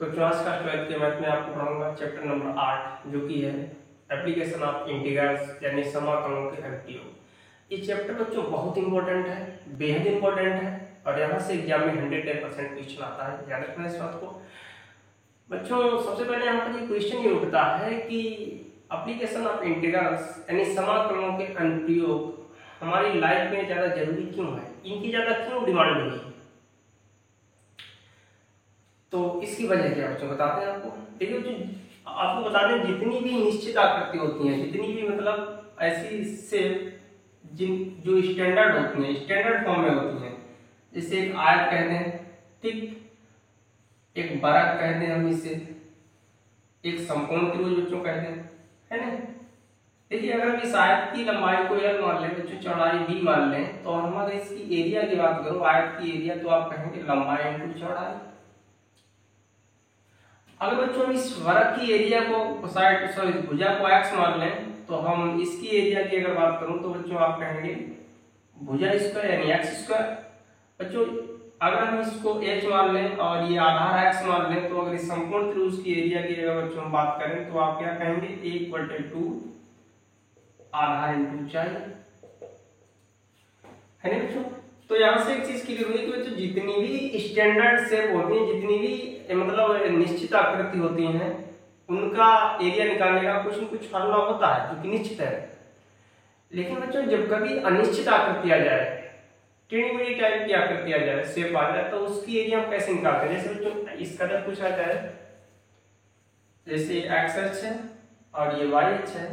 तो क्लास का 12th के मैथ में आपको पढ़ाऊंगा चैप्टर नंबर 8 जो कि है एप्लीकेशन ऑफ इंटीग्रल्स यानी समाकलों के अनुप्रयोग। ये चैप्टर बच्चों बहुत इंपॉर्टेंट है, बेहद इंपॉर्टेंट है और यहाँ से एग्जाम में 110% क्वेश्चन आता है। याद रखना इस बात को बच्चों। सबसे पहले यहाँ पर क्वेश्चन ये उठता है कि एप्लीकेशन ऑफ इंटीग्रल्स यानी समाकलों के अनुप्रयोग हमारी लाइफ में ज़्यादा जरूरी क्यों है, इनकी ज़्यादा क्यों डिमांड नहीं है। तो इसकी वजह क्या बच्चों बताते हैं आपको। देखिए जो आपको बता दें जितनी भी निश्चित आकृति होती हैं, जितनी भी मतलब ऐसी शेप जो स्टैंडर्ड होती हैं, स्टैंडर्ड फॉर्म में होती हैं, जैसे एक आयत कहते हैं, ठीक, एक बरक कहते हैं हम इसे, एक समकोण त्रिभुज बच्चों कहते हैं, है ना। देखिए अगर हम इस आयत की लंबाई को L मान लें बच्चों, चौड़ाई B मान लें, तो हम अगर इसकी एरिया की बात करूं, आयत की एरिया, तो आप कहेंगे लंबाई इंटू चौड़ाई। अगर बच्चों हम इस वर्ग की एरिया को साइड भुजा को x मान लें, तो हम इसकी एरिया की अगर बात करूं तो बच्चों आप कहेंगे भुजा स्क्वायर यानी x स्क्वायर। बच्चों अगर हम इसको h मान लें और ये आधार x मान लें, तो अगर इस समकोण त्रिभुज की एरिया की अगर बच्चों हम बात करें तो आप क्या कहेंगे 1/2 आधार इंटू ऊंचाई, है ना बच्चों। तो यहाँ से एक चीज क्लियर हुई कि बच्चों जितनी भी स्टैंडर्ड शेप होती है, जितनी भी मतलब निश्चित आकृति होती हैं, उनका एरिया निकालने का कुछ न कुछ फार्मूला होता है जो कि निश्चित है। लेकिन बच्चों जब कभी अनिश्चित आकृति आ जाए, टेढ़ी मेढ़ी टाइप की आकृति आ जाए, शेप आ जाए, तो उसकी एरिया हम कैसे निकालते हैं। जैसे बच्चों इसका जब कुछ आता है, जैसे एक्स अक्ष है और ये वाई अक्ष है,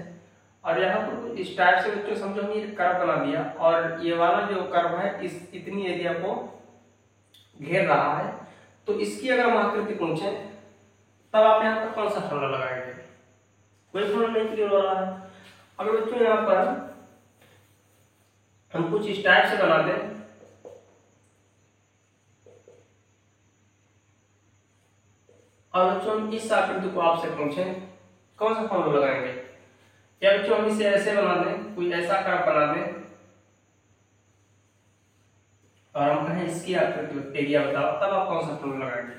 और यहाँ पर इस टाइप से बच्चों समझो हमने कर्व बना दिया और ये वाला जो कर्व है इस इतनी एरिया को घेर रहा है, तो इसकी अगर हम आकृति पूछे तब आप यहाँ पर कौन सा फॉर्मूला लगाएंगे। कोई फॉर्मूला नहीं क्लियर हो रहा है। अगर बच्चों यहाँ पर हम कुछ इस टाइप से बना दें, और बच्चों हम इस आकृति को आपसे पूछें कौन सा फॉर्मूला लगाएंगे, या बच्चों हम इसे ऐसे बना दें, कोई ऐसा कर्व बना दें और हम कहें इसकी आकृति एरिया बताओ, तब आप कौन सा फॉर्मूला लगाएंगे।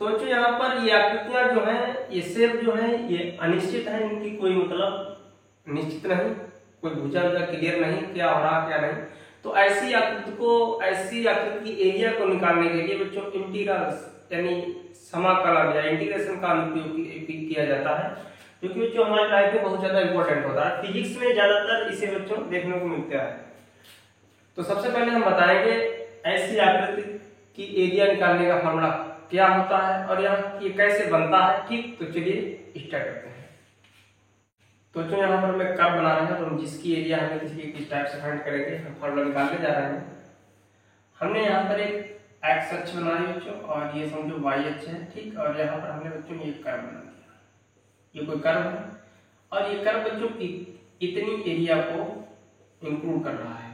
तो बच्चों यहाँ पर ये आकृतियां जो हैं, ये शेप जो है ये अनिश्चित है, इनकी कोई मतलब निश्चित नहीं, कोई भुजा क्लियर नहीं क्या हो रहा क्या नहीं। तो ऐसी आकृति को, ऐसी आकृति की एरिया को निकालने के लिए बच्चों इंटीग्रल्स यानी समाकलन या इंटीग्रेशन का उपयोग किया जाता है, क्योंकि बच्चों हमारी लाइफ में बहुत ज्यादा इंपॉर्टेंट होता है। फिजिक्स में ज्यादातर इसे बच्चों देखने को मिलता है। तो सबसे पहले हम बताएंगे ऐसी आकृति की एरिया निकालने का फॉर्मूला क्या होता है और ये कैसे बनता है, ठीक। तो चलिए स्टार्ट करते हैं। तो जो यहाँ पर मैं कर्व बना रहे हैं, तो जिसकी एरिया हमें किसी टाइप से फाइंड करेंगे, हम फॉर्मूला निकालने जा रहे हैं। हमने यहाँ पर एक एक्स अक्ष बनाई बच्चों और ये समझो वाई अक्ष है, ठीक। और यहाँ पर हमने बच्चों ये कर्व बना दिया, ये कोई कर्व है और ये कर्व बच्चों की इतनी एरिया को इंक्लूड कर रहा है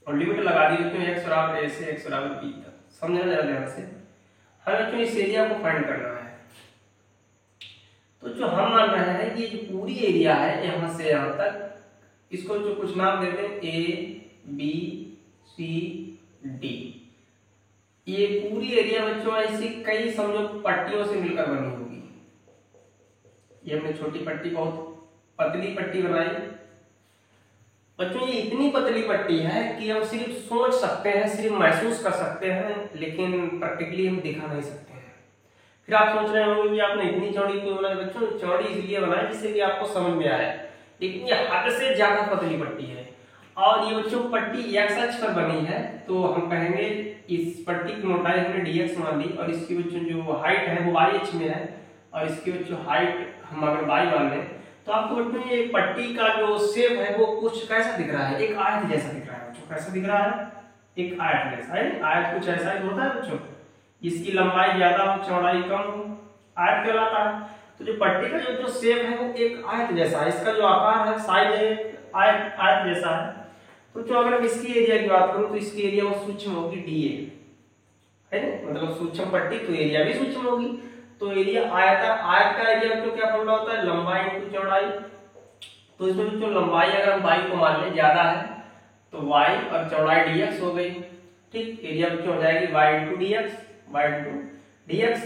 और लिमिट लगा दी बच्चों x बराबर a से x बराबर b तक। समझना जरा ध्यान से, हमें बच्चों इस एरिया को फाइंड करना है। तो जो हम मान रहे हैं कि ये जो पूरी एरिया है यहाँ से यहाँ तक, इसको जो कुछ नाम देते हैं a b c d, ये पूरी एरिया बच्चों ऐसी कई समझो पट्टियों से मिलकर बनी होगी। ये हमने छोटी पट्टी, बहुत पतली पट्टी बनाई बच्चों। ये इतनी पतली पट्टी है कि हम सिर्फ सोच सकते हैं, सिर्फ महसूस कर सकते हैं, लेकिन प्रैक्टिकली हम दिखा नहीं सकते हैं। फिर आप सोच रहे होंगे कि आपने इतनी चौड़ी क्यों बनाई। बच्चों चौड़ी इसलिए बनाई जिससे कि आपको समझ में आए, लेकिन ये हद से ज्यादा पतली पट्टी है और ये बच्चों पट्टी एक्स अक्ष पर बनी है। तो हम कहेंगे इस पट्टी की मोटाई हमने dx मान ली और इसकी बच्चों जो हाइट है वो y अक्ष में है, और इसकी बच्चों हाइट हम अगर y मान लें, तो आपको बच्चों ये पट्टी का जो शेप है वो कुछ कैसा दिख रहा है, एक आयत जैसा दिख रहा है बच्चों। कैसा दिख रहा है, एक आयत जैसा है। आयत कुछ ऐसा ही होता है बच्चों, इसकी लंबाई ज्यादा हो, चौड़ाई कम हो, आयत कहलाता है। तो जो पट्टी का जो शेप है वो एक आयत जैसा है, इसका जो आकार है, साइज है, आयत जैसा है। तो जो अगर हम इसकी एरिया की बात करूं तो इसकी एरिया वो सूक्ष्म होगी dA, है ना, मतलब सूक्ष्म पट्टी तो एरिया भी सूक्ष्म होगी। तो एरिया आयत का एरिया तो क्या फॉर्मूला होता है, लंबाई इंटू चौड़ाई। तो इसमें जो लंबाई अगर हम y को मान लें ज्यादा है तो y और चौड़ाई dx हो गई, ठीक। एरिया बच्चों हो जाएगी y इंटू dx,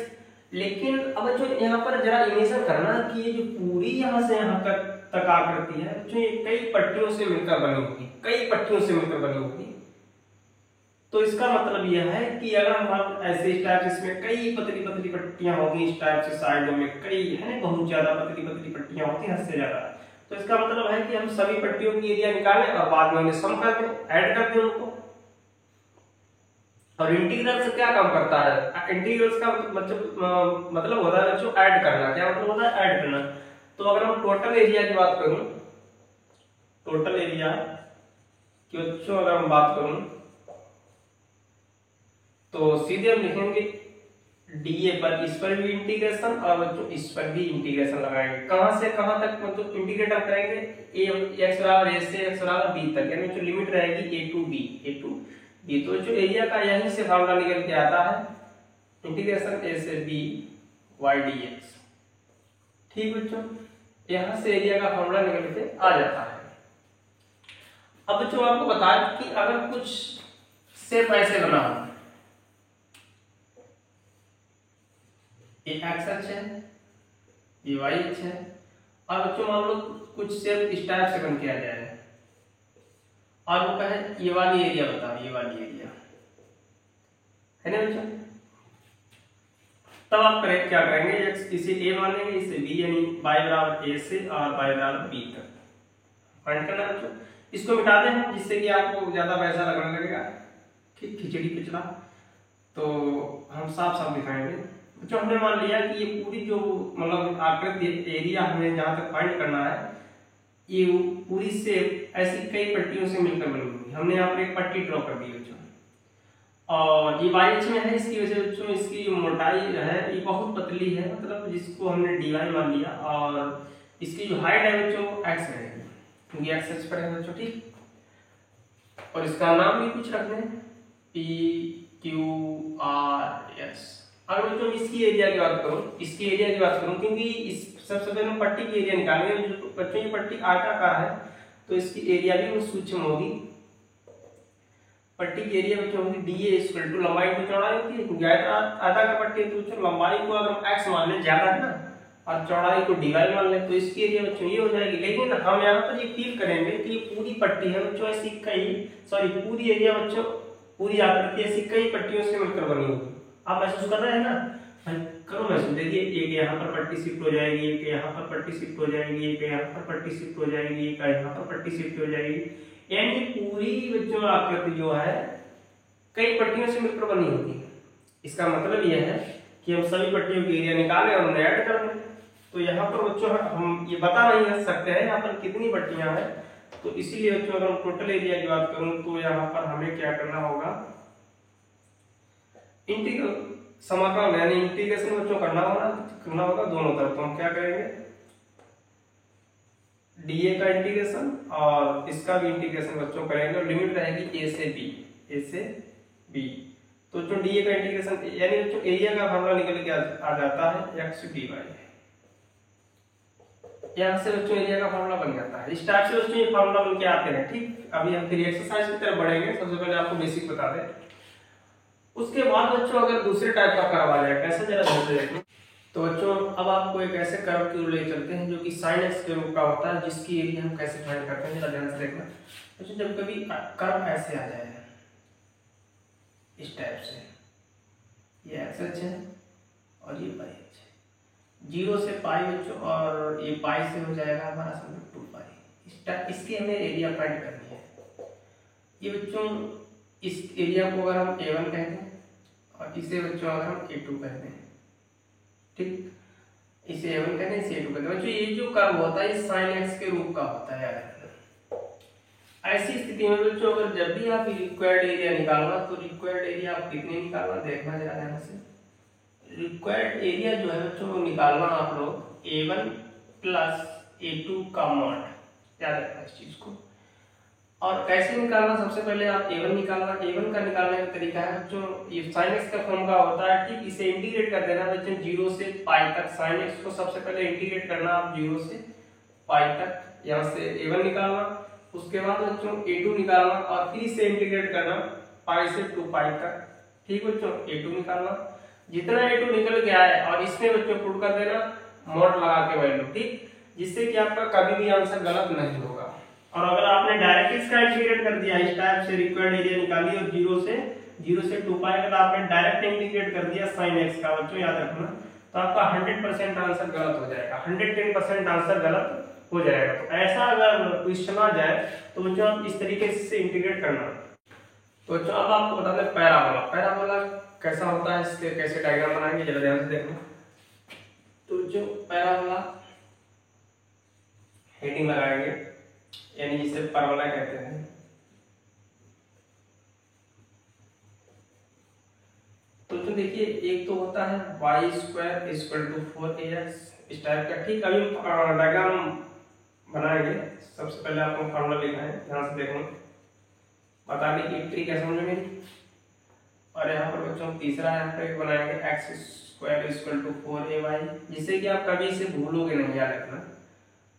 लेकिन अब जो यहाँ पर जरा इमेजिन करना कि ये जो पूरी यहाँ से यहाँ तक आकृति है जो ये कई पट्टियों से मिलकर बनी होगी, कई पट्टियों से मिलकर बनी होगी। तो इसका मतलब यह है कि अगर हम ऐसे इस टाइप से इसमें कई पतली पतली पट्टियां होगी, इस टाइप से साइड में कई है बहुत ज्यादा पतली पतली पट्टियां होती हैं, हद से ज्यादा, तो इसका मतलब है कि हम सभी पट्टियों की एरिया निकालें और बाद में उन्हें सम कर दें, ऐड कर दें उनको। और इंटीग्रल से क्या काम करता है, इंटीग्रल्स का मतलब होता है बच्चों ऐड करना। क्या मतलब होता है, ऐड करना। तो अगर हम टोटल एरिया की बात करूं, टोटल एरिया की बच्चों अगर हम बात करूं तो सीधे हम लिखेंगे डीए पर, इस पर भी इंटीग्रेशन और बच्चों इस पर भी इंटीग्रेशन लगाएंगे। कहां से कहां तक मतलब इंटीग्रेट हम करेंगे, एक्स बराबर ए से एक्स बराबर बी तक, यानी जो लिमिट रहेगी a to b, a to b. तो जो एरिया का यहीं से फार्मूला निकल के आता है इंटीग्रेशन ए से बी वाई डी एक्स। ठीक बच्चों, यहां से एरिया का फार्मूला निकल के आ जाता है। अब बच्चों आपको बता कि अगर कुछ शेप ऐसे बना हो, ये एक्स अक्ष है, ये वाई अक्ष है, और बच्चों मान लो कुछ शेप इस टाइप से बन के आ जाए और वो कहे ये वाली एरिया बताओ, ये वाली एरिया है ना बच्चों। तब आप करें क्या करेंगे, इसे ए मान लेंगे, इसे बी, यानी y बराबर ए से और y बराबर बी तक फाइंड करना है बच्चों। इसको मिटा दें हम, जिससे कि आपको ज्यादा पैसा लगने लगेगा, ठीक खिचड़ी पिछड़ा, तो हम साफ साफ दिखाएंगे बच्चों। हमने मान लिया कि ये पूरी जो मतलब आकृति एरिया हमें जहां तक फाइंड करना है, ये पूरी शेप ऐसी कई पट्टियों से मिलकर बनी हुई। हमने यहाँ पर एक पट्टी ड्रॉ कर दी बच्चों, और ये वाई अक्ष में है, इसकी वजह से बच्चों इसकी जो मोटाई है ये बहुत पतली है, मतलब जिसको हमने dy मान लिया, और इसकी जो हाइट है बच्चों वो x रहेगी, क्योंकि x अक्ष पर है बच्चों। ठीक, और इसका नाम भी कुछ रख दें p q r s। अगर बच्चों इसकी एरिया की बात करूं, इसकी एरिया की बात करूं, क्योंकि इस सबसे पहले हम पट्टी की एरिया निकालेंगे। जो बच्चों ये पट्टी आयताकार है तो इसकी एरिया भी वो सूक्ष्म होगी। पट्टी की एरिया बच्चों होगी डीए इक्वल टू लंबाई की चौड़ाई होती है, क्योंकि आयताकार पट्टी है तो बच्चों लंबाई को अगर हम x मान लें ज्यादा है ना, और चौड़ाई को dy मान लें, तो इसकी एरिया बच्चों ये हो जाएगी। लेकिन हम यहाँ पर ये फील करेंगे कि ये पूरी पट्टी है बच्चों, ऐसी कई पूरी एरिया बच्चों, पूरी आकृति ऐसी कई पट्टियों से मिलकर बनी होगी। आप महसूस कर रहे हैं ना, करो महसूस। देखिए एक यहाँ पर पट्टी शिफ्ट हो जाएगी, एक यहाँ पर पट्टी शिफ्ट हो जाएगी, एक यहाँ पर पट्टी शिफ्ट हो जाएगी, एक यहाँ पर पट्टी शिफ्ट हो जाएगी, यानी पूरी बच्चों आकृति जो है कई पट्टियों से मिलकर बनी होगी। इसका मतलब यह है कि हम सभी पट्टियों की एरिया निकालें और उन्हें ऐड कर दें। तो यहाँ पर बच्चों हम ये बता नहीं सकते हैं यहाँ पर कितनी पट्टियां हैं, तो इसीलिए बच्चों अगर हम टोटल एरिया की बात करूं तो यहाँ पर हमें क्या करना होगा, इंटीग्रल समाकलन यानी इंटीग्रेशन बच्चों करना होगा दोनों तरफ। तो हम क्या करेंगे, डीए का इंटीग्रेशन और इसका भी इंटीग्रेशन बच्चों करेंगे, और लिमिट रहेगी ए से बी। तो जो डीए का इंटीग्रेशन यानी बच्चों एरिया का फार्मूला निकल के आ जाता है x dy। यहाँ से बच्चों एरिया का फार्मूला बन जाता है। इस टाइप से बच्चों ये फार्मूला बन के आते हैं। ठीक, अभी हम फिर एक्सरसाइज की तरफ बढ़ेंगे। सबसे पहले आपको बेसिक बता दें, उसके बाद बच्चों अगर दूसरे टाइप का कर्व आ जाए, कैसे जरा ध्यान से देखें। तो बच्चों अब आपको एक ऐसे कर्व की ओर ले चलते हैं जो कि sin x के रूप का होता है, जिसकी एरिया हम कैसे फाइंड करते हैं, जरा ध्यान से देखना। बच्चों जब कभी कर्व ऐसे आ जाए इस टाइप से, ये x अक्ष है और ये y अक्ष है, 0 से पाई बच्चों, और ये पाई से हो जाएगा हमारा समझो 2 पाई। इसकी हमें एरिया फाइंड करनी है। ये बच्चों इस एरिया को अगर हम A1 कहते हैं और इसे बच्चों अगर हम A2 कहते हैं, ठीक, इसे A1 कहते हैं, इसे A2 कहते हैं। बच्चों ये जो कर्व होता है ये sin x के रूप का होता है। ऐसी स्थिति में बच्चों अगर जब भी आप रिक्वायर्ड एरिया निकालना, तो रिक्वायर्ड एरिया आप कितने निकालना देखना जरा ध्यान से। रिक्वायर्ड एरिया जो है बच्चों को निकालना आप लोग A1 प्लस A2 का मॉड, याद रखना इस चीज को। और कैसे निकालना, सबसे पहले आप A1 निकालना। A1 का निकालने का तरीका है बच्चों, ये sin x का फॉर्म का होता है, ठीक, इसे इंटीग्रेट कर देना बच्चों 0 से पाई तक। sin x को सबसे पहले इंटीग्रेट करना आप 0 से पाई तक, यहाँ से A1 निकालना, उसके बाद बच्चों A2 निकालना, और फिर इसे इंटीग्रेट करना पाई से 2 पाई तक, ठीक बच्चों, A2 निकालना। जितना A2 निकल गया है और इसमें बच्चों पुट कर देना मॉड लगा के वैल्यू, ठीक, जिससे कि आपका कभी भी आंसर गलत नहीं होगा। और अगर आपने डायरेक्ट इसका इंटीग्रेट कर दिया इस टाइप से, रिक्वायर्ड एरिया निकाली और 0 से 2 पाई अगर आपने डायरेक्ट इंटीग्रेट कर दिया sin x का, बच्चों याद रखना, तो आपका 100% आंसर गलत हो जाएगा, 110% आंसर गलत हो जाएगा। तो ऐसा अगर क्वेश्चन आ जाए तो बच्चों आप इस तरीके से इंटीग्रेट करना। तो बच्चों अब आपको बता दें पैराबोला, पैराबोला कैसा होता है, इसके कैसे डायग्राम बनाएंगे जरा ध्यान से देखना। तो जो पैराबोला हेडिंग लगाएंगे, यानी जिसे पैराबोला कहते हैं। तो जो देखिए एक तो होता है y² = 4ax इस टाइप का, ठीक। अभी डायग्राम बनाएंगे, सबसे पहले आपको फार्मूला लिखना है, ध्यान से देखना, बताने की ट्रिक है समझ में। और यहाँ पर बच्चों तीसरा यहाँ पे बनाएंगे x² = 4ay, जिससे कि आप कभी इसे भूलोगे नहीं, याद रखना।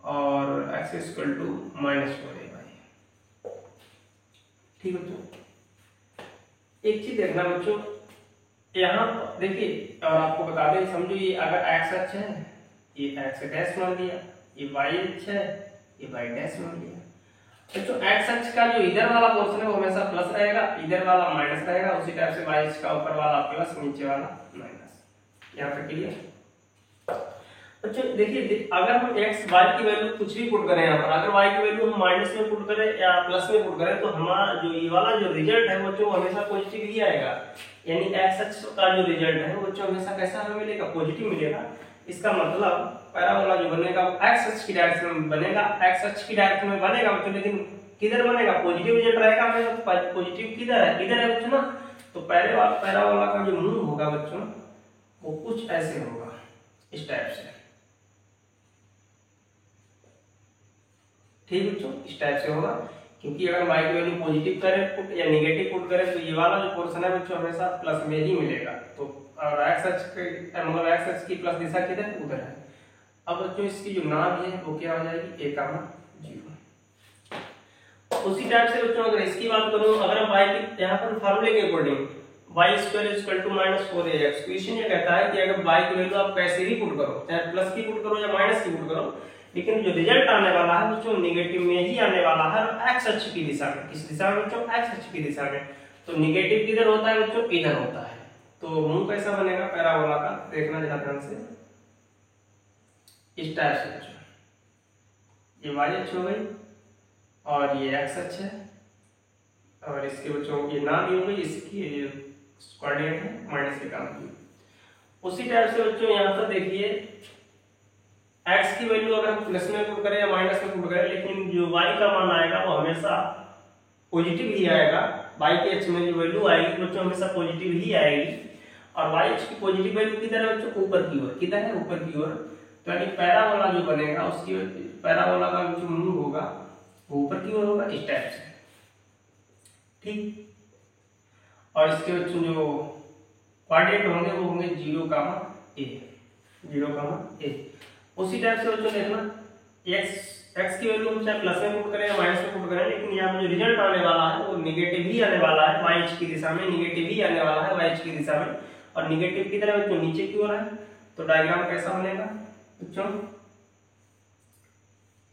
और x = -4ay, ठीक बच्चों। एक चीज देखना बच्चों, यहाँ देखिए और आपको बता दें, समझो ये अगर x अक्ष है, ये x डैश मान लिया, ये y अक्ष है, ये y डैश मान लिया। बच्चों x अक्ष का जो इधर वाला पोर्शन है वो हमेशा प्लस रहेगा, इधर वाला माइनस रहेगा, उसी टाइप से y अक्ष का ऊपर वाला प्लस, नीचे वाला माइनस। यहाँ पे क्लियर बच्चों। देखिए अगर हम x y की वैल्यू कुछ भी पुट करें, यहाँ पर अगर y की वैल्यू हम माइनस में पुट करें या प्लस में पुट करें, तो हमारा जो ये वाला जो रिजल्ट है बच्चों हमेशा पॉजिटिव ही आएगा। यानी x अक्ष का जो रिजल्ट है वो बच्चों हमेशा कैसा हमें मिलेगा, पॉजिटिव मिलेगा। इसका मतलब पैराबोला जो बनेगा x अक्ष की डायरेक्शन में बनेगा, x अक्ष की डायरेक्शन में बनेगा बच्चों, लेकिन किधर बनेगा, पॉजिटिव रिजल्ट रहेगा हमेशा। पॉजिटिव किधर है, इधर है बच्चों ना। तो पैराबोला का जो मुंह होगा बच्चों वो कुछ ऐसे होगा, इस टाइप से, ठीक बच्चों, इस टाइप से होगा। क्योंकि अगर y की वैल्यू पॉजिटिव करें पुट या नेगेटिव पुट करें तो ये वाला जो पोर्शन है बच्चों हमेशा प्लस में ही मिलेगा। तो और x अक्ष की प्लस दिशा किधर, उधर है। अब बच्चों इसकी जो नाम है वो क्या हो जाएगी, a, 0। उसी टाइप से बच्चों अगर इसकी बात करूं, अगर हम y की यहाँ पर फार्मूले के अकॉर्डिंग y² = -4ax, क्वेश्चन ये कहता है कि अगर y की वैल्यू आप कैसे भी पुट करो, चाहे प्लस की पुट करो या माइनस की पुट करो, लेकिन जो रिजल्ट आने वाला है बच्चों नेगेटिव में ही आने वाला है, x अक्ष की दिशा में। किस दिशा में बच्चों, x अक्ष की दिशा में। तो नेगेटिव किधर होता है बच्चों, इधर होता है। तो मुंह कैसा बनेगा पैराबोला का, देखना जरा ध्यान से, इस टाइप से बच्चों, ये y अक्ष हो गई और ये x अक्ष है, और इसके बच्चों ये नाम ही हो गई, इसकी कोऑर्डिनेट है माइनस के काम की। उसी टाइप से बच्चों यहाँ पर देखिए x की वैल्यू अगर हम प्लस में पुट करें या माइनस में पुट करें, लेकिन जो y का मान आएगा वो हमेशा पॉजिटिव ही आएगा। y के अक्ष में जो वैल्यू आएगी बच्चों हमेशा पॉजिटिव ही आएगी। और y अक्ष की पॉजिटिव वैल्यू किधर है बच्चों, ऊपर की ओर, किधर है, ऊपर की ओर। तो यानी पैराबोला जो बनेगा उसकी पैराबोला का जो मुंह होगा वो ऊपर की ओर होगा, इस टाइप से, ठीक। और इसके बच्चों जो कोऑर्डिनेट होंगे वो होंगे 0, a। उसी टाइप से बच्चों देखना x की वैल्यू हम चाहे प्लस में पुट करें या माइनस में पुट करें, लेकिन यहाँ पे जो रिजल्ट आने वाला है वो नेगेटिव ही आने वाला है, y अक्ष की दिशा में नेगेटिव ही आने वाला है, y अक्ष की दिशा में। और नेगेटिव की तरह बच्चों नीचे की ओर है। तो डायग्राम कैसा बनेगा बच्चों,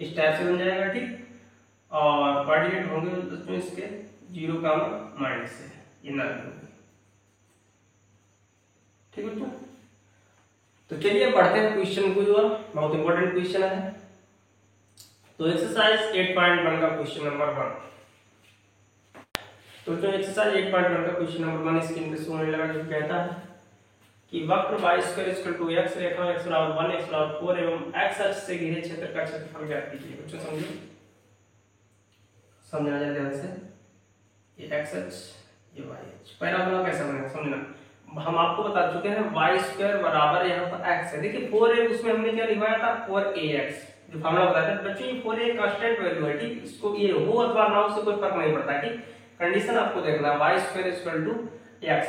इस टाइप से बन जाएगा, ठीक। और कोऑर्डिनेट होंगे बच्चों इसके 0, -, ये ना, ठीक बच्चों। तो चलिए बढ़ते हैं क्वेश्चन को, जो बहुत इंपॉर्टेंट क्वेश्चन है। तो एक्सरसाइज 8.1 का क्वेश्चन नंबर 1। तो जो एक्सरसाइज 8.1 का क्वेश्चन नंबर 1 स्क्रीन पे शो होने लगा, जो कहता है कि वक्र y² = x, रेखा x = 1, x = 4 एवं x अक्ष से घिरे क्षेत्र का क्षेत्रफल ज्ञात कीजिए। बच्चों समझो, समझना जाए ध्यान से, ये x अक्ष, ये y अक्ष। पैराबोला कैसा बनेगा समझना। हम आपको बता चुके हैं y² बराबर यहाँ पर x है। देखिए 4a उसमें हमने क्या लिखवाया था, 4ax, जो फार्मूला बताया था बच्चों। ये 4a कांस्टेंट वैल्यू है, ठीक। इसको ये हो अथवा ना हो से कोई फर्क नहीं पड़ता, ठीक। कंडीशन आपको देखना है y² = x,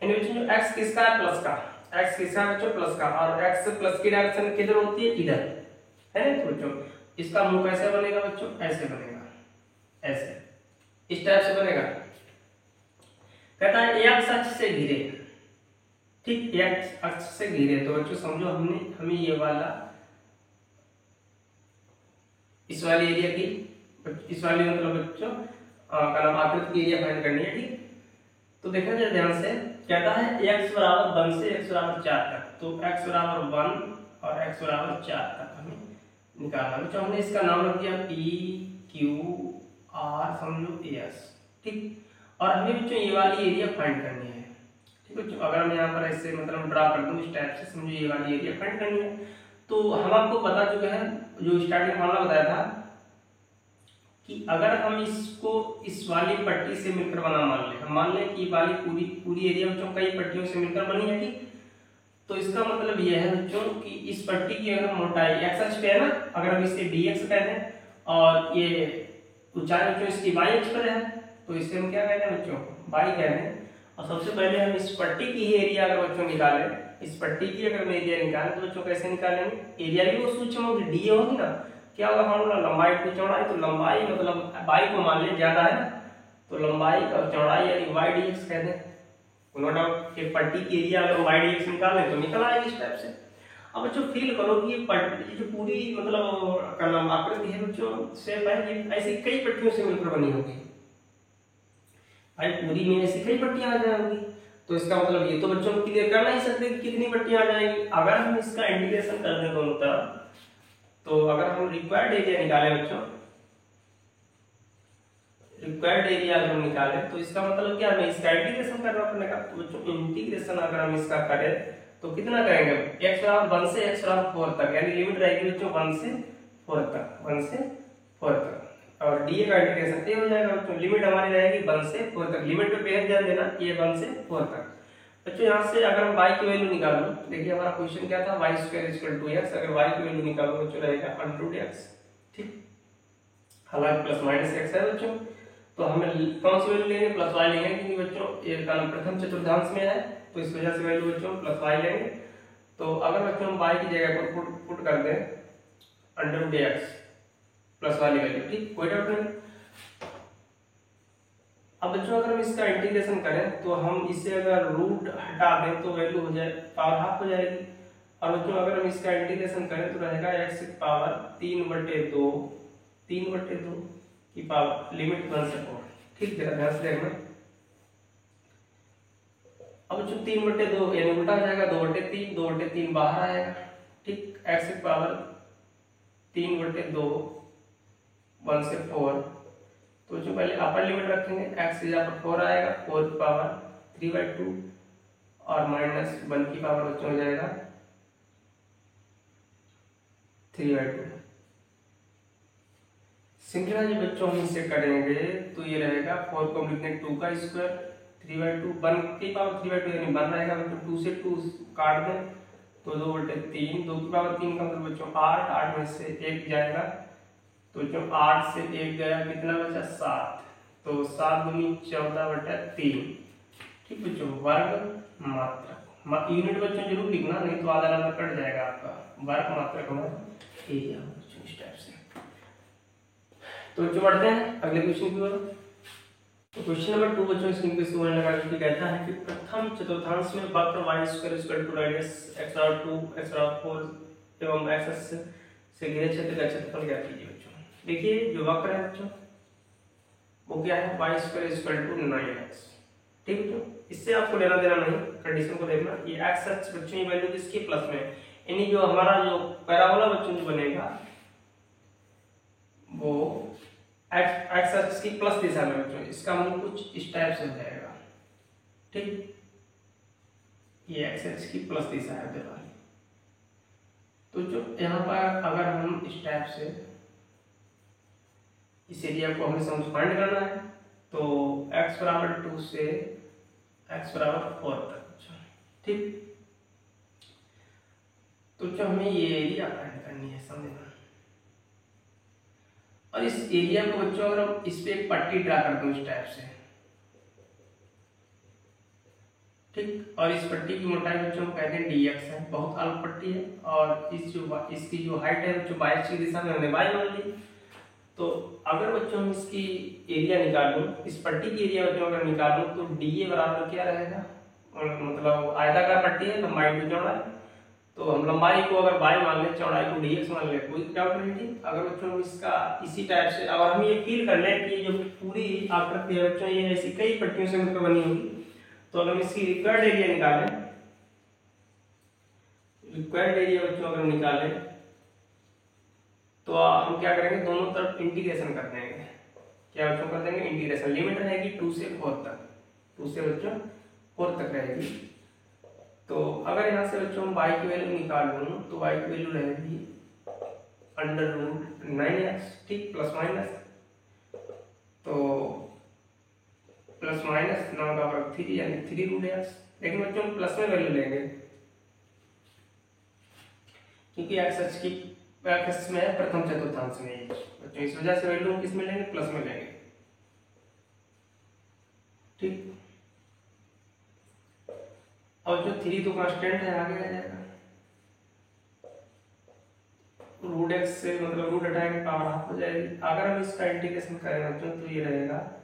यानी बच्चों जो x किसका है, प्लस का, x किसका है बच्चों, प्लस का। और x से प्लस की डायरेक्शन किधर होती है, इधर है ना। तो बच्चों इसका मुंह कैसे बनेगा बच्चों, ऐसे बनेगा, ऐसे, इस टाइप से बनेगा। कहता है x अक्ष से घिरे, ठीक, एक्स अक्ष से घिरे। तो बच्चों समझो हमें ये वाला इस वाले एरिया की, इस वाली मतलब बच्चों का नाम आकृति की एरिया फाइंड करनी है। ठीक, तो देखा जाए ध्यान से, कहता है x बराबर 1 से x बराबर 4 तक। तो x बराबर 1 और x बराबर 4 तक हमें निकालना है। हमने इसका नाम रख दिया P Q R समझो S। ठीक, और हमें बच्चों ये वाली एरिया फाइंड करनी है। ठीक बच्चों, अगर मैं यहाँ पर ऐसे मतलब ड्रा कर दूं इस टाइप से, समझो ये वाली एरिया फाइंड करनी है। तो हम आपको बता चुके हैं, जो स्टार्टिंग फॉर्मूला बताया था कि अगर हम इसको इस वाली पट्टी से मिलकर बना, मान लें कि वाली पूरी एरिया बच्चों कई पट्टियों से मिलकर बनी है। ठीक, तो इसका मतलब यह है बच्चों कि इस पट्टी की अगर मोटाई x अक्ष पे है ना, अगर हम इसे dx कहते हैं और ये ऊंचाई बच्चों इसकी y अक्ष पर है, तो इसे हम क्या कहते हैं बच्चों, y कहते हैं। और सबसे पहले हम इस पट्टी की ही एरिया अगर बच्चों निकालें, इस पट्टी की अगर हम एरिया निकालें तो बच्चों कैसे निकालेंगे, एरिया भी वो सूक्ष्म होगी, डी होगी ना, क्या होगा फॉर्मूला, लंबाई टू चौड़ाई। तो लंबाई मतलब y को मान लें ज्यादा है ना, तो लंबाई और चौड़ाई यानी y dx कहते हैं। नो डाउट एक पट्टी की एरिया अगर y dx निकालें तो निकल आएगी इस टाइप से। अब बच्चों फील करो कि ये पट्टी जो पूरी मतलब का नाम आकृति है बच्चों, शेप है, ये ऐसी कई पट्टियों से मिलकर बनी होगी। भाई पूरी में ऐसी कई पट्टियां आ जाएंगी, तो इसका मतलब ये तो बच्चों क्लियर कर नहीं सकते कि कितनी पट्टियां आ जाएंगी। अगर हम इसका इंटीग्रेशन कर दें दोनों तरफ, तो अगर हम रिक्वायर्ड एरिया निकालें बच्चों, रिक्वायर्ड एरिया अगर हम निकालें तो इसका मतलब क्या है, इसका इंटीग्रेशन करना पड़ेगा। तो बच्चों इंटीग्रेशन अगर हम इसका करें तो कितना करेंगे, x बराबर 1 से x बराबर 4 तक, यानी लिमिट रहेगी बच्चों 1 से 4 तक, 1 से 4 तक। और dA का इंटीग्रेशन ये हो जाएगा बच्चों, लिमिट हमारी रहेगी 1 से 4 तक, लिमिट पे बेहद ध्यान देना, ये 1 से 4 तक। बच्चों यहाँ से अगर हम y की वैल्यू निकालो, देखिए हमारा क्वेश्चन क्या था, y² = x, अगर y की वैल्यू निकालो बच्चों रहेगा √x। ठीक, हालांकि प्लस माइनस x है बच्चों, तो हमें कौन सी वैल्यू लेंगे, प्लस y लेंगे, क्योंकि बच्चों ये कॉलम प्रथम चतुर्थांश में है, तो इस वजह से वैल्यू बच्चों प्लस y लेंगे। तो अगर बच्चों हम y की जगह पर पुट कर दें √x प्लस वाली वैल्यू, ठीक, कोई डाउट नहीं। अब बच्चों अगर हम इसका इंटीग्रेशन करें तो हम इसे अगर रूट हटा दें तो वैल्यू हो जाए पावर हाफ हो जाएगी। और बच्चों अगर हम इसका इंटीग्रेशन करें तो रहेगा x की पावर 3/2 की पावर लिमिट 1 से 4। ठीक, जरा ध्यान से देखना। अब बच्चों 3/2 यानी उल्टा हो जाएगा, 2/3, 2/3 बाहर आएगा। ठीक, x की पावर 3/2 1 से 4, तो जो पहले अपर लिमिट रखेंगे, x यहाँ पर 4 आएगा, 4 की पावर 3/2 और माइनस 1 की पावर बच्चों हो जाएगा 3/2। सिंपल बच्चों हम इसे करेंगे तो ये रहेगा 4 को लिखने 2 का स्क्वायर 3/2, 1 की पावर 3/2 यानी 1 रहेगा बच्चों, 2 से 2 काट दें तो 2/3, 2 की पावर 3 का मतलब बच्चों 8, 8 में से 1 जाएगा, तो जो 8 से 1 गया कितना बचा 7, तो 7 दूनी 14/3। ठीक बच्चों, वर्ग मात्रक, यूनिट बच्चों जरूर लिखना, नहीं तो आधा नंबर कट जाएगा आपका। वर्ग मात्रक हमारा एरिया बच्चों इस टाइप से। तो बच्चों बढ़ते हैं अगले क्वेश्चन की ओर। तो क्वेश्चन नंबर 2 बच्चों स्क्रीन पे शो होने लगा, जो कहता है कि प्रथम चतुर्थांश में वक्र y² = रेडियस x/2 x/4 एवं x से घिरे क्षेत्र का क्षेत्रफल ज्ञात कीजिए। देखिए जो वक्र है बच्चों वो क्या है, y² = 9x। ठीक बच्चों, इससे आपको लेना देना नहीं, कंडीशन को देखना। ये x अक्ष बच्चों ये वैल्यू किसकी प्लस में, यानी जो हमारा जो पैराबोला बच्चों जो बनेगा वो x अक्ष की प्लस दिशा में बच्चों, इसका मतलब कुछ इस टाइप से हो जाएगा। ठीक, ये x अक्ष की प्लस दिशा है वाली। तो जो यहाँ पर अगर हम इस टाइप से इस एरिया को हमें समझ फाइंड करना है, तो x बराबर 2 से x बराबर 4 तक। ठीक, तो जो हमें ये एरिया फाइंड करनी है समझना, और इस एरिया को बच्चों अगर हम इस पे एक पट्टी ड्रा कर दूं इस टाइप से, ठीक, और इस पट्टी की मोटाई बच्चों को कहते हैं dx है, बहुत अल्प पट्टी है, और इसकी जो हाइट है बच्चों y की दिशा में हमने y मान ली। तो अगर बच्चों हम इसकी एरिया निकालूं, इस पट्टी की एरिया बच्चों अगर निकालूं तो dA बराबर क्या रहेगा, मतलब आयताकार पट्टी है, लंबाई टू चौड़ाई, तो हम लंबाई को अगर बाई मान लें, चौड़ाई को dx मान लें, कोई डाउट नहीं। ठीक, अगर बच्चों हम इसका इसी टाइप से अगर हम ये फील कर लें कि जो पूरी आकृति है बच्चों ये ऐसी कई पट्टियों से मिलकर बनी होगी, तो अगर हम इसकी रिक्वायर्ड एरिया निकालें, रिक्वायर्ड एरिया बच्चों अगर निकालें तो हम क्या करेंगे, दोनों तरफ इंटीग्रेशन कर देंगे। क्या बच्चों कर देंगे, इंटीग्रेशन। लिमिट रहेगी 2 से 4 तक, 2 से बच्चों 4 तक रहेगी। तो अगर यहाँ से बच्चों हम y की वैल्यू निकाल लूँ तो y की वैल्यू रहेगी √9x, ठीक, प्लस माइनस, तो प्लस माइनस 9 का वर्ग 3 यानी 3√x। लेकिन बच्चों हम प्लस में वैल्यू लेंगे क्योंकि x में है प्रथम चतुर्थांश में बच्चों, इस वजह से वैल्यू किस में लेंगे, प्लस में लेंगे। ठीक, और जो 3 तो कांस्टेंट है, आगे आ जाएगा। √x से मतलब रूट हटाएंगे, पावर हाफ हो जाएगी। अगर हम इसका इंटीग्रेशन करें बच्चों तो ये रहेगा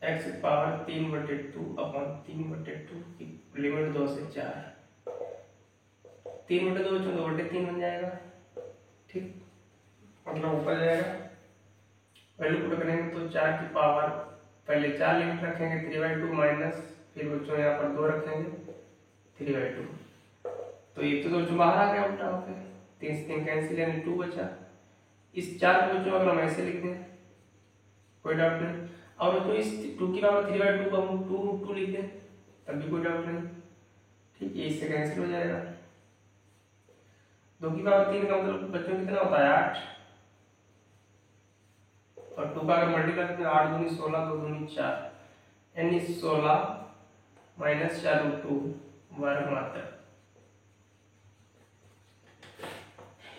x की पावर 3/2 अपॉन 3/2 की लिमिट 2 से 4, 3/2 बच्चों 2/3 बन जाएगा। ठीक, मतलब ऊपर जाएगा, वैल्यू पुट करेंगे तो 4 की पावर, पहले 4 लिमिट रखेंगे 3/2 माइनस, फिर बच्चों यहाँ पर 2 रखेंगे 3/2, तो ये तो बच्चों बाहर आ गया उल्टा होकर, 3 से 3 कैंसिल यानी 2 बचा। इस 4 को बच्चों अगर हम ऐसे लिख दें कोई डाउट नहीं, और बच्चों इस 2 की पावर 3/2 को हम 2√2 लिख दें तब भी कोई डाउट नहीं। ठीक, ये इससे कैंसिल हो जाएगा। 2 की पावर 3 का मतलब बच्चों कितना होता है 8, और 2 का अगर मल्टीप्लाई करते हैं 8 दूनी 16, 2 दूनी 4, यानी 16 माइनस 4√2 वर्ग मात्र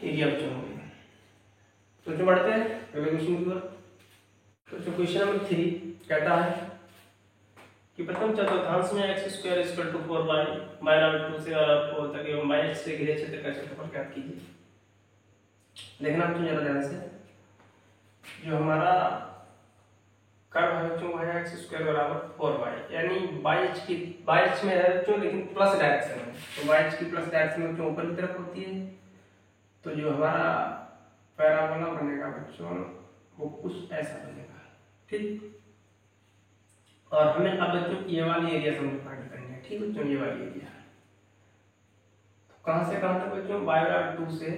एरिया बच्चों हो गया। तो जो बढ़ते हैं अगले क्वेश्चन की ओर। तो जो क्वेश्चन नंबर 3 कहता है कि प्रथम चतुर्थांश में x² = 4y/2 से 4 तक एवं y से घिरे क्षेत्र का क्षेत्रफल ज्ञात कीजिए। देखना बच्चों जरा ध्यान से, जो हमारा कर्व है बच्चों है x² = 4y, यानी y में है बच्चों लेकिन प्लस डायरेक्शन में, तो y की प्लस डायरेक्शन बच्चों ऊपर की तरफ होती है। तो जो हमारा पैराबोला बनेगा बच्चों वो कुछ ऐसा बनेगा। ठीक, और हमें अब बच्चों ये वाली एरिया फाइंड करनी है। ठीक बच्चों, ये वाली एरिया तो कहां से कहां तक बच्चों, y/2 से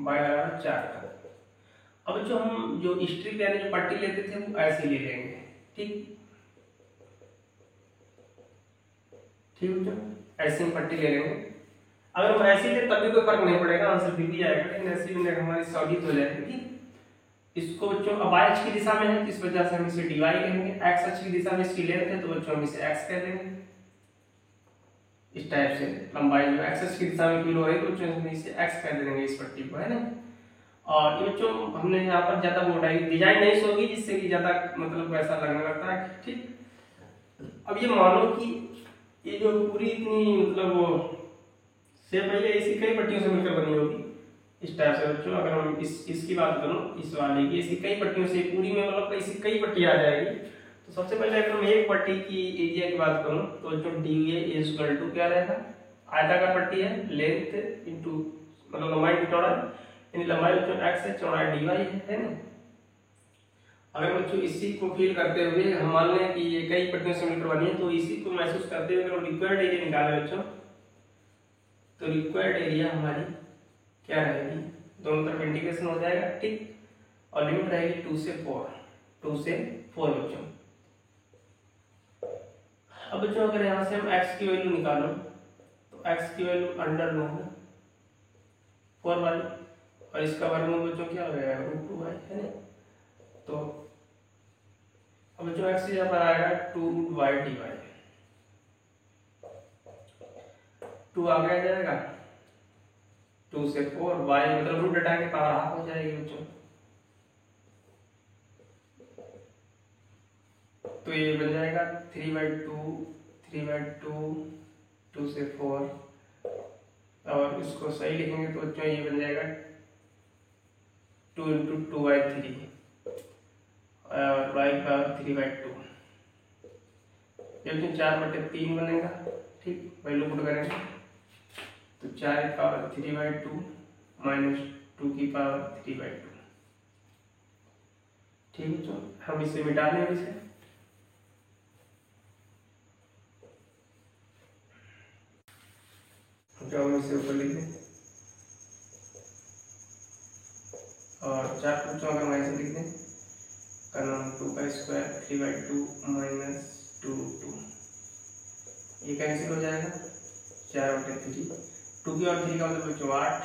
y/4 तक। अब जो हम जो स्ट्रिप यानी जो पट्टी लेते थे वो ऐसे ले लेंगे। ठीक, ठीक बच्चों, ऐसे हम पट्टी ले लेंगे। अगर हम ऐसे ले तब भी कोई फर्क नहीं पड़ेगा, आंसर फिर भी आएगा, लेकिन ऐसे भी हमारी सॉलिड हो जाएगी। ठीक, इसको बच्चों अब y अक्ष की दिशा में है, इस वजह से हम इसे dy कहेंगे। x अक्ष की दिशा में इसकी लेंथ है तो बच्चों हम इसे x कह देंगे। इस टाइप से लंबाई जो x अक्ष की दिशा में फील हो रही है तो बच्चों हम इसे x कह देंगे इस पट्टी को, है ना। और ये बच्चों हमने यहाँ पर ज्यादा वो डिजाइन नहीं सोगी जिससे कि ज्यादा मतलब वैसा लगने लगता है। ठीक, अब ये मानो कि ये जो पूरी इतनी मतलब वो शेप है ये इसी कई पट्टियों से मिलकर बनी होगी इस टाइप से बच्चों। अगर हम इसकी बात करूं, इस वाले की, इसकी कई पट्टियों से पूरी में मतलब इसकी कई पट्टी आ जाएगी। तो सबसे पहले अगर मैं एक पट्टी की एरिया की बात करूं तो जो DA = क्या रहेगा, आयताकार पट्टी है, लेंथ इनटू मतलब लंबाई की चौड़ाई, यानी लंबाई बच्चों x है, चौड़ाई dy है ना। अगर बच्चों इसी को फील करते हुए हम मान लें कि ये कई पट्टियों से मिलकर बनी है, तो इसी को महसूस करते हुए अगर रिक्वायर्ड एरिया निकाले बच्चों तो रिक्वायर्ड एरिया हमारी क्या रहेगी, दोनों तरफ इंटीग्रेशन हो जाएगा। ठीक, और लिमिट रहेगी 2 से 4 बच्चों। अब बच्चों अगर यहाँ से हम x की वैल्यू निकालो तो x की वैल्यू √4y और इसका वर्गमूल बच्चों क्या हो जाएगा √2y, है ना। तो अब बच्चों x यहाँ पर आएगा 2√y dy, 2 आ गया जाएगा 2 से 4, y मतलब रूट हटा के पावर हाफ हो जाएगी बच्चों। तो ये बन जाएगा 3/2 2 से 4, और इसको सही लिखेंगे तो बच्चों ये बन जाएगा 2 × 2/3 और y की पावर 3/2, ये बच्चों 4/3 बनेगा। ठीक, वैल्यू पुट करेंगे तो 4 की पावर 3/2 माइनस 2 की पावर 3/2। ठीक बच्चों, हम इसे मिटा लें इसे। जो हम इसे ऊपर लिख दें और 4 बच्चों अगर हम ऐसे लिख दें का नाम 2 का स्क्वायर 3/2 माइनस 2, ये कैंसिल हो जाएगा 4/3, 2 की और 3 का मतलब बच्चों 8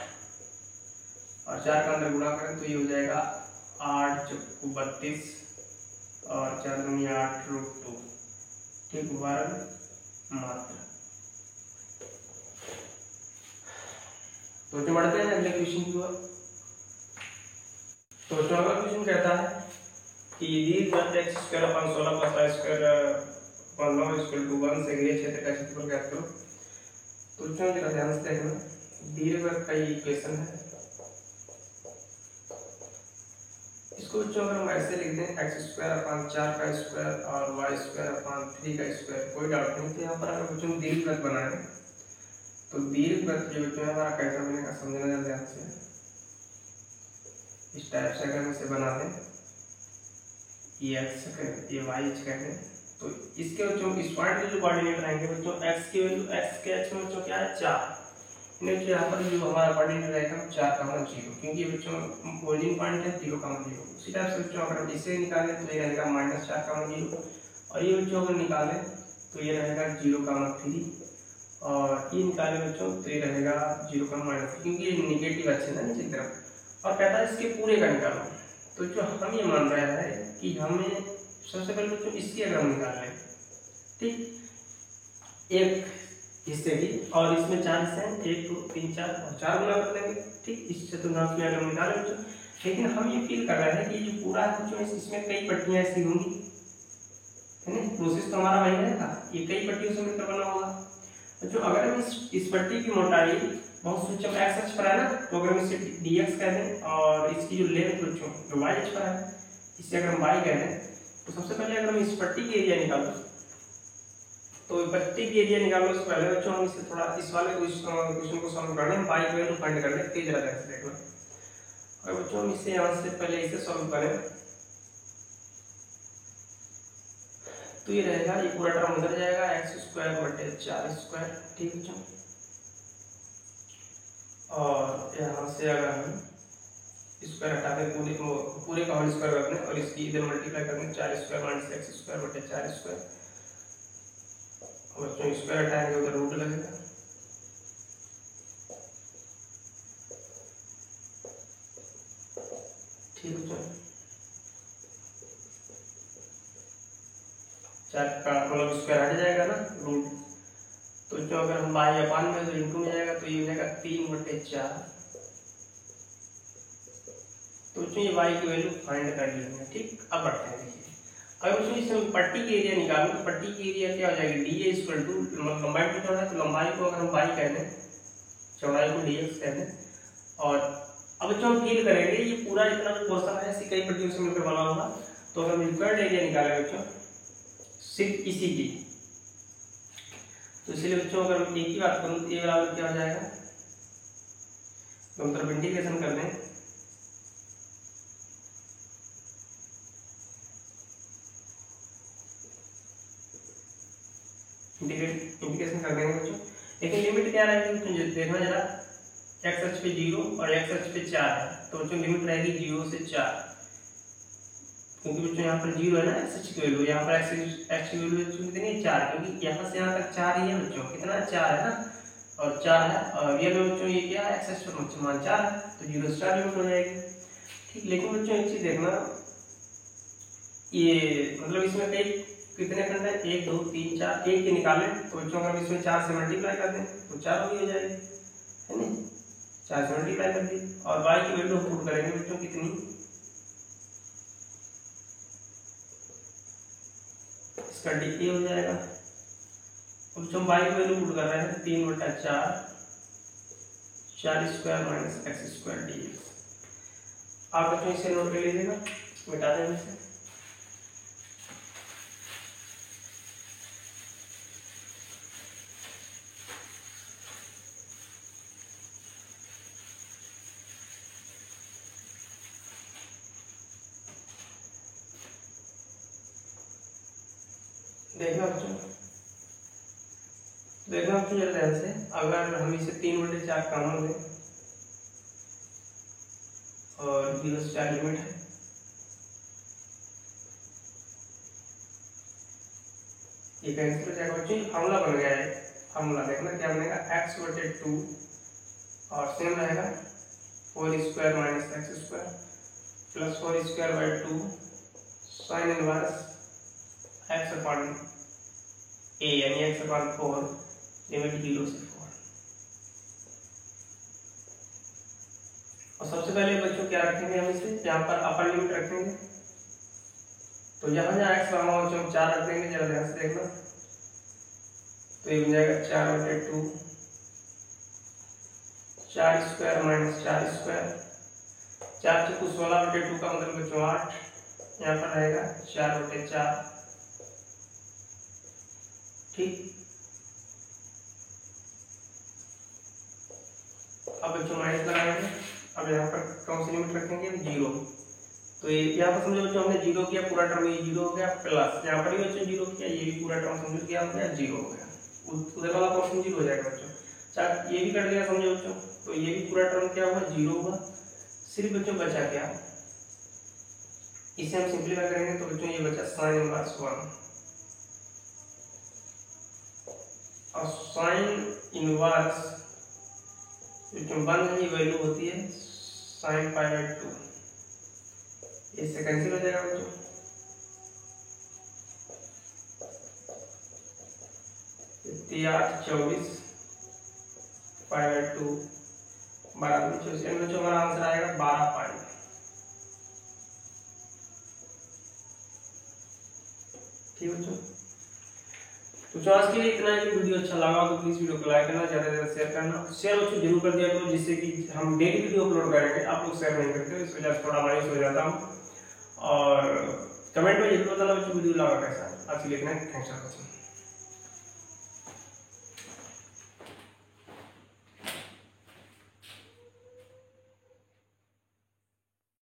और 4 का अंदर गुणा करें तो ये हो जाएगा 8 चौको 32 और 4 दूनी 8√2। ठीक, वर्ग मात्रा। तो बढ़ते हैं अगले क्वेश्चन की ओर। तो अगला क्वेश्चन कहता है कि दीर्घवृत्त x² + 16 + y² 1 से घिरे क्षेत्र का क्षेत्रफल ज्ञात करो। तो जरा ध्यान से देखना, दीर्घवृत्त का ये इक्वेशन है। इसको अगर हम ऐसे लिख दें x² / 4 का स्क्वायर और y² / 3 का स्क्वायर, कोई डाउट नहीं। तो यहाँ पर अगर बच्चों दीर्घवृत्त बनाए तो दीर्घवृत्त जो बच्चों हमारा कैसा बनेगा समझना ध्यान से। इस टाइप से अगर हम इसे बना दें, ये x कहें, ये y कहें, तो इसके बच्चों इस पॉइंट के जो कोऑर्डिनेट रहेंगे बच्चों x की वैल्यू x के x में बच्चों क्या है 4, इन्हें यहाँ पर जो हमारा कोऑर्डिनेट रहेगा 4,0, क्योंकि ये बच्चों ओरिजिन पॉइंट है 0,0। उसी टाइप से बच्चों अगर हम इसे निकालें तो ये रहेगा -4,0 और ये बच्चों अगर निकालें तो ये रहेगा 0,3 और ये निकाले बच्चों तो ये रहेगा 0,-, क्योंकि ये निगेटिव अच्छे ना नीचे की तरफ। और कहता है इसके पूरे का निकालो। तो जो हम ये मान रहे हैं कि हमें सबसे पहले बच्चों इसकी अगर हम निकाल लें, ठीक, एक हिस्से की और इसमें 4 हिस्से हैं, 1 2 3 4 और 4 गुना कर देंगे। ठीक, इस चतुर्थांश में अगर हम निकालें बच्चों, लेकिन हम ये फील कर रहे हैं कि जो पूरा है बच्चों इसमें कई पट्टियां ऐसी होंगी, है ना। प्रोसेस तो हमारा वही रहेगा, ये कई पट्टियों से मिलकर बना होगा। जो अगर हम इस पट्टी की मोटाई बहुत सूक्ष्म x अक्ष पर है ना, तो अगर हम इसे dx कह दें और इसकी जो लेंथ बच्चों जो y अक्ष पर है इसे अगर हम y कह दें, तो सबसे पहले अगर हम इस पट्टी की एरिया निकालो, तो पट्टी की एरिया निकालने से पहले बच्चों हम इसे थोड़ा इस वाले क्वेश्चन को सॉल्व करने हम y की वैल्यू फाइंड कर लें। तेज रहता है देखना। और बच्चों हम इसे यहाँ से पहले इसे सॉल्व करें तो ये रहेगा, ये पूरा टर्म उधर जाएगा x² / 4²। ठीक है बच्चों, और यहाँ से अगर हम स्क्वायर हटा दें पूरे का होल स्क्वायर कर दें और इसकी इधर मल्टीप्लाई कर दें 4² - x² / 4²। और बच्चों स्क्वायर हटाएंगे उधर रूट लगेगा। ठीक बच्चों, 4 का मतलब स्क्वायर हट जाएगा ना रूट, तो जो अगर हम y अपान में तो इंटू में जाएगा तो ये हो जाएगा 3/4। तो ये y की वैल्यू फाइंड कर ली हमने। ठीक, अब बढ़ते हैं। देखिए अब इसमें पट्टी की एरिया निकालो, तो पट्टी की एरिया क्या हो जाएगी dA = लंबाई की चौड़ाई, तो लंबाई को अगर हम y कह दें, चौड़ाई को dx कह दें। और अब जो हम फील करेंगे ये पूरा इतना जो पोर्शन है इसी कई पट्टियों से मिलकर बना होगा, तो अगर हम रिक्वायर्ड एरिया निकालें बच्चों सिर्फ इसी की, तो इसलिए बच्चों अगर हम एक ही बात करूं तो a बराबर क्या हो जाएगा, दोनों तरफ इंटीग्रेशन कर दें इंटीग्रेशन कर देंगे बच्चों। लेकिन लिमिट क्या रहेगी तो देखना जरा, x अक्ष पे 0 और x अक्ष पे 4 है, तो बच्चों लिमिट रहेगी 0 से 4, क्योंकि बच्चों यहाँ पर 0 है ना x अक्ष की वैल्यू, यहाँ पर x की वैल्यू कितनी है 4, क्योंकि यहाँ से यहाँ तक 4 ही है बच्चों, कितना 4 है ना, और 4 है और रियल में बच्चों ये क्या है x अक्ष पर मान 4 है, तो 0 से 4 लिमिट हो जाएगी। ठीक, लेकिन बच्चों एक चीज देखना, ये मतलब इसमें कई कितने खंड है 1 2 3 4, एक के निकालें तो बच्चों अगर इसमें 4 से मल्टीप्लाई कर दें तो 4 हो जाएगी, है ना, 4 से मल्टीप्लाई कर दी और y की वैल्यू पुट करेंगे बच्चों कितनी, इसका डी हो जाएगा। अब बच्चों y की वैल्यू पुट कर रहे हैं 3/4 4² - x² dx। आप बच्चों इसे नोट कर लीजिएगा, मिटा दें इसे। देखना बच्चों, देखना बच्चों जरा ध्यान से, अगर हम इसे 3/4 कॉमन दें और 0 से 4 लिमिट है, ये कैंसिल हो जाएगा बच्चों। फॉर्मूला बन गया है, फॉर्मूला देखना क्या बनेगा, x/2 और सेम रहेगा 4² minus x² plus 4² 2 sine inverse x/a यानी x/4 लिमिट 0 से 4। और सबसे पहले बच्चों क्या रखेंगे, हम इसे यहाँ पर अपर लिमिट रखेंगे, तो यहाँ जहाँ x बना हो हम 4 रख देंगे, जरा ध्यान से देखना, तो ये बन जाएगा 4/2 4² माइनस 4², 4 × 16/2 का मतलब बच्चों 8, यहाँ पर रहेगा 4/4। ठीक, अब बच्चों माइनस लगाएंगे, अब यहाँ पर कौन सी लिमिट रखेंगे, 0। तो ये यहाँ पर समझो बच्चों हमने 0 किया, पूरा टर्म ये 0 हो गया, प्लस यहाँ पर भी बच्चों 0 किया, ये भी पूरा टर्म समझो क्या हो गया, 0 हो गया, उधर वाला पोर्शन 0 हो जाएगा बच्चों। चार ये भी कट गया समझो बच्चों, तो ये भी पूरा टर्म क्या हुआ, 0 हुआ। सिर्फ बच्चों बचा क्या, इसे हम सिंपलीफाई करेंगे तो बच्चों ये बचा साइन इनवर्स 1, और साइन इनवर्स बच्चों 1 है, ये वैल्यू होती है sin π/2, इससे कैंसिल हो जाएगा बच्चों। इतनी 8 24 π/2 12 बच्चों हमारा आंसर आएगा 12 पाई। ठीक बच्चों, आज के लिए इतना ही। वीडियो अच्छा लगा तो प्लीज वीडियो को लाइक करना, ज्यादा से ज्यादा शेयर करना, शेयर बच्चों जरूर कर दिया करो, जिससे कि हम डेली वीडियो अपलोड करेंगे, आप लोग शेयर नहीं करते, इस वजह से थोड़ा मायूस हो जाता हूँ। और कमेंट में जरूर बताना बच्चों वीडियो लगा कैसा। आज के लिए इतना ही, थैंक्स फॉर वॉचिंग।